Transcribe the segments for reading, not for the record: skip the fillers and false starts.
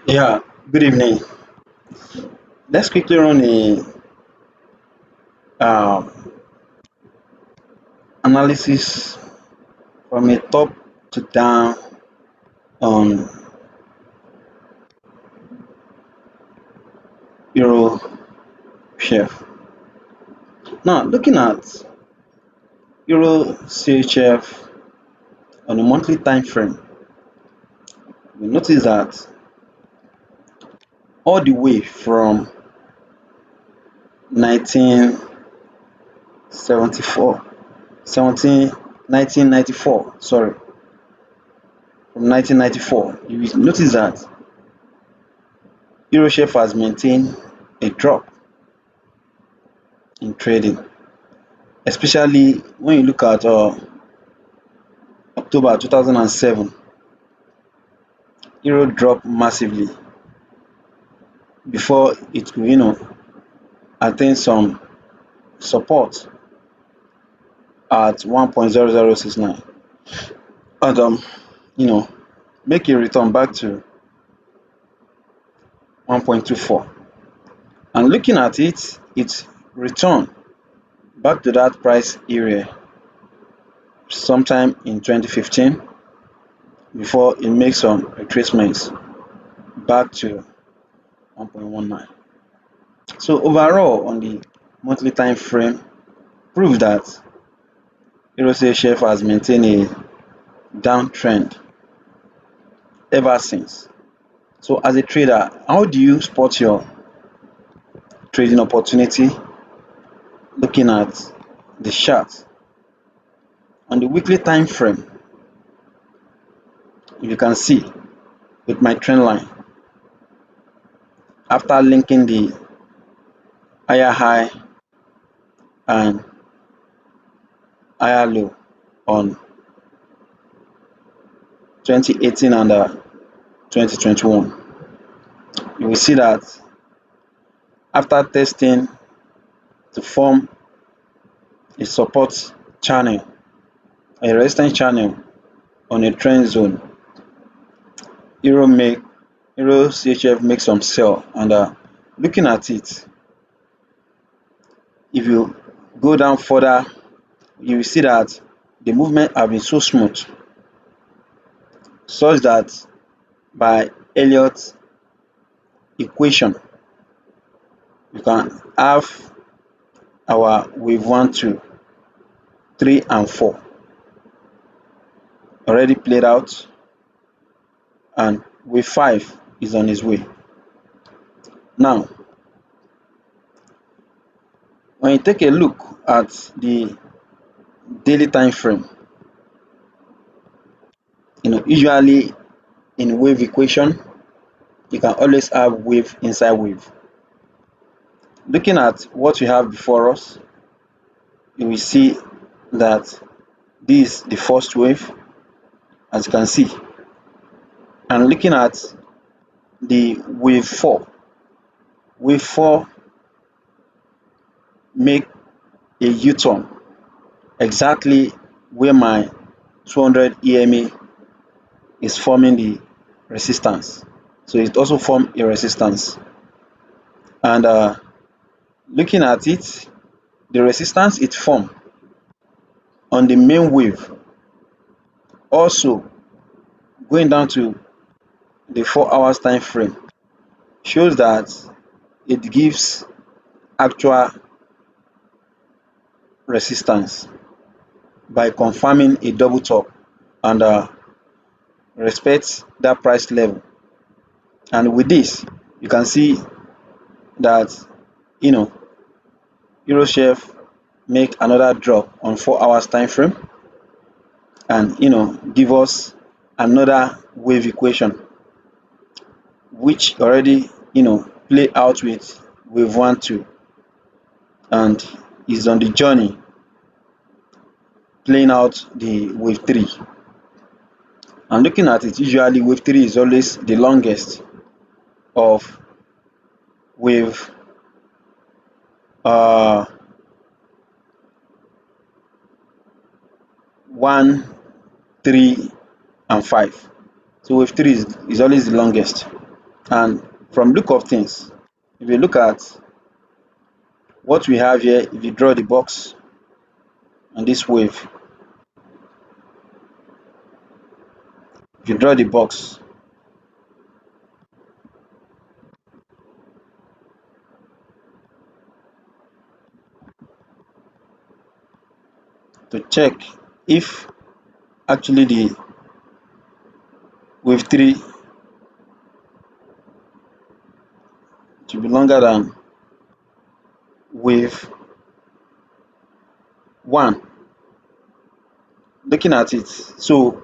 Yeah, good evening. Let's quickly run a um, analysis from a top to down on Euro Chef. Now, looking at Euro CHF on a monthly time frame, we notice that all the way from 1974, 1994, sorry, from 1994, you will notice that Euro Chef has maintained a drop in trading, especially when you look at October 2007, euro dropped massively before it could, attain some support at 1.0069 and you know, make a return back to 1.24. And looking at it, it returned back to that price area sometime in 2015 before it makes some retracements back to 1.19. So overall, on the monthly time frame, prove that EuroCHF has maintained a downtrend ever since. So as a trader, how do you spot your trading opportunity? Looking at the chart on the weekly time frame, you can see with my trend line, after linking the higher high and higher low on 2018 and 2021, you will see that after testing to form a support channel, a resistance channel on a trend zone, euro make euro chf make some sell. And looking at it, if you go down further, you will see that the movement have been so smooth, such that by Elliott equation, you can have our wave 1, 2, 3 and 4 already played out, and wave 5 is on its way. Now, when you take a look at the daily time frame, usually in wave equation, you can always have wave inside wave. Looking at what we have before us, you will see that this is the first wave, as you can see. And looking at the wave 4 make a U-turn exactly where my 200 EMA is forming the resistance. So it also formed a resistance. And looking at it, the resistance it formed on the main wave, also going down to the 4 hours time frame, shows that it gives actual resistance by confirming a double top and respect that price level. And with this, you can see that EuroChef make another drop on 4 hours time frame and give us another wave equation, which already play out with wave 1, 2, and is on the journey playing out the wave 3. And looking at it, usually wave 3 is always the longest of wave 1, 3 and 5. So wave 3 is always the longest. And from look of things, if you look at what we have here, if you draw the box on this wave, if you draw the box, to check if actually the wave 3 should be longer than wave 1. Looking at it, so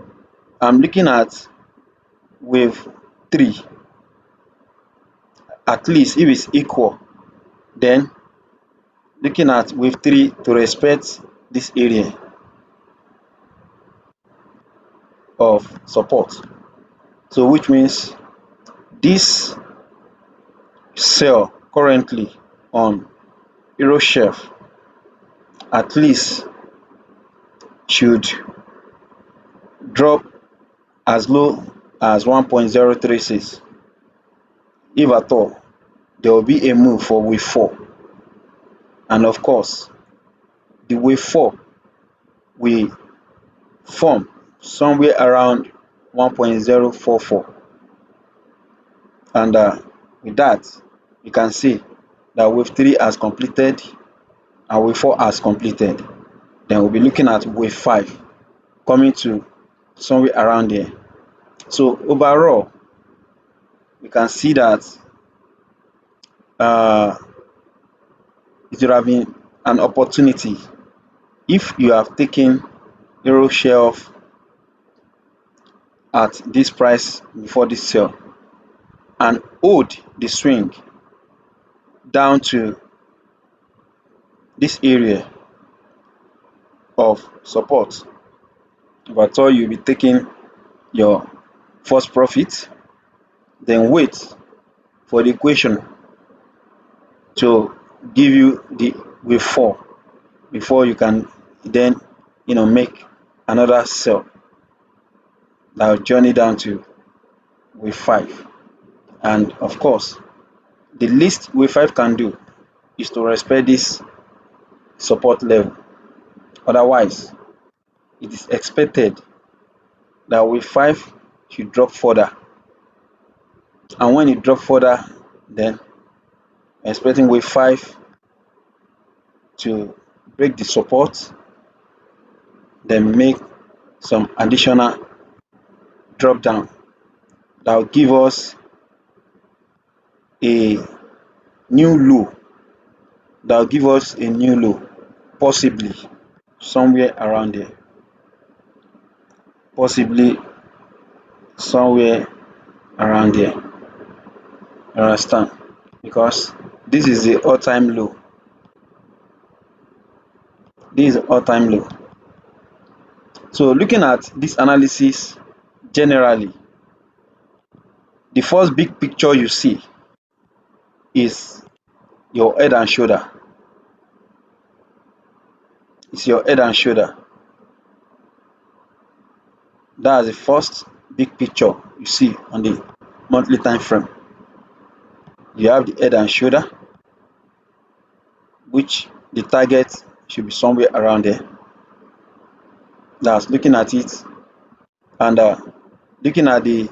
I'm looking at wave 3. At least if it's equal, then looking at wave 3 to respect this area of support. So which means this sell currently on euro shelf at least should drop as low as 1.036. If at all, there will be a move for wave 4. And of course, the wave 4 will form somewhere around 1.044. And with that, you can see that wave 3 has completed and wave 4 has completed. Then we'll be looking at wave 5 coming to somewhere around there. So overall, we can see that uh, it would have been an opportunity if you have taken euro shelf at this price before this sell and hold the swing down to this area of support. If at all you'll be taking your first profit, then wait for the equation to give you the wave 4 before you can then make another sell that will journey down to wave 5. And of course, the least wave 5 can do is to respect this support level. Otherwise, it is expected that wave 5 should drop further. And when it drop further, then expecting wave 5 to break the support, then make some additional drop down that will give us a new low, possibly somewhere around there, possibly somewhere around there. You understand? Because this is the all-time low. This is the all-time low. So looking at this analysis generally, the first big picture you see is your head and shoulder. It's your head and shoulder. That's the first big picture you see on the monthly time frame. You have the head and shoulder, which the target should be somewhere around there. That's looking at it, and looking at the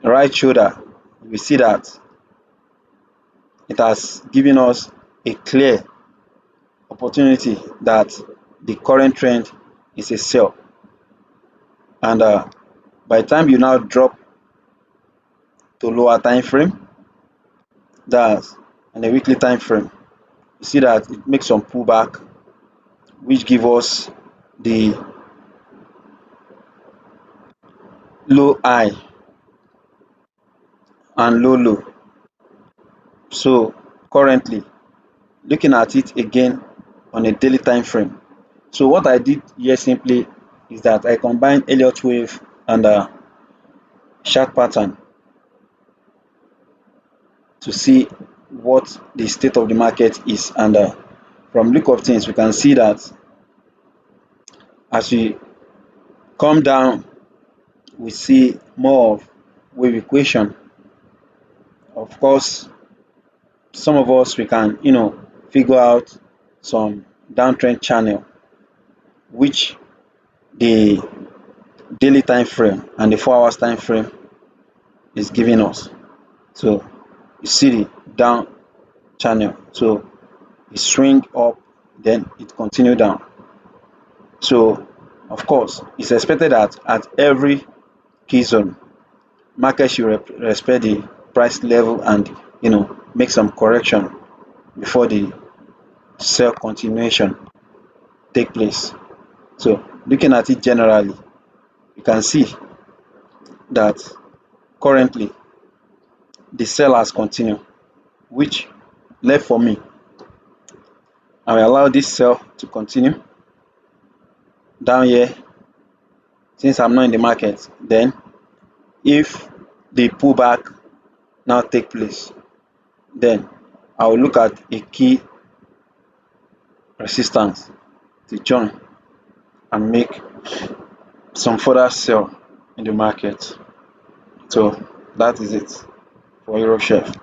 right shoulder, we see that it has given us a clear opportunity that the current trend is a sell. And by the time you now drop to lower time frame, that's on a weekly time frame, you see that it makes some pullback, which give us the low high and low low. So currently looking at it again on a daily time frame. So what I did here simply is that I combined Elliott wave and chart pattern to see what the state of the market is. And from look of things, we can see that as we come down we see more of wave equation. Of course, some of us we can figure out some downtrend channel which the daily time frame and the 4 hours time frame is giving us. So you see the down channel, so it swing up, then it continue down. So of course it's expected that at every key zone market should respect the price level and make some correction before the sell continuation take place. So looking at it generally, you can see that currently the sell has continued, which left for me. I will allow this sell to continue down here since I'm not in the market. Then if the pullback now take place, then I will look at a key resistance to join and make some further sell in the market. So that is it for Euro Chef.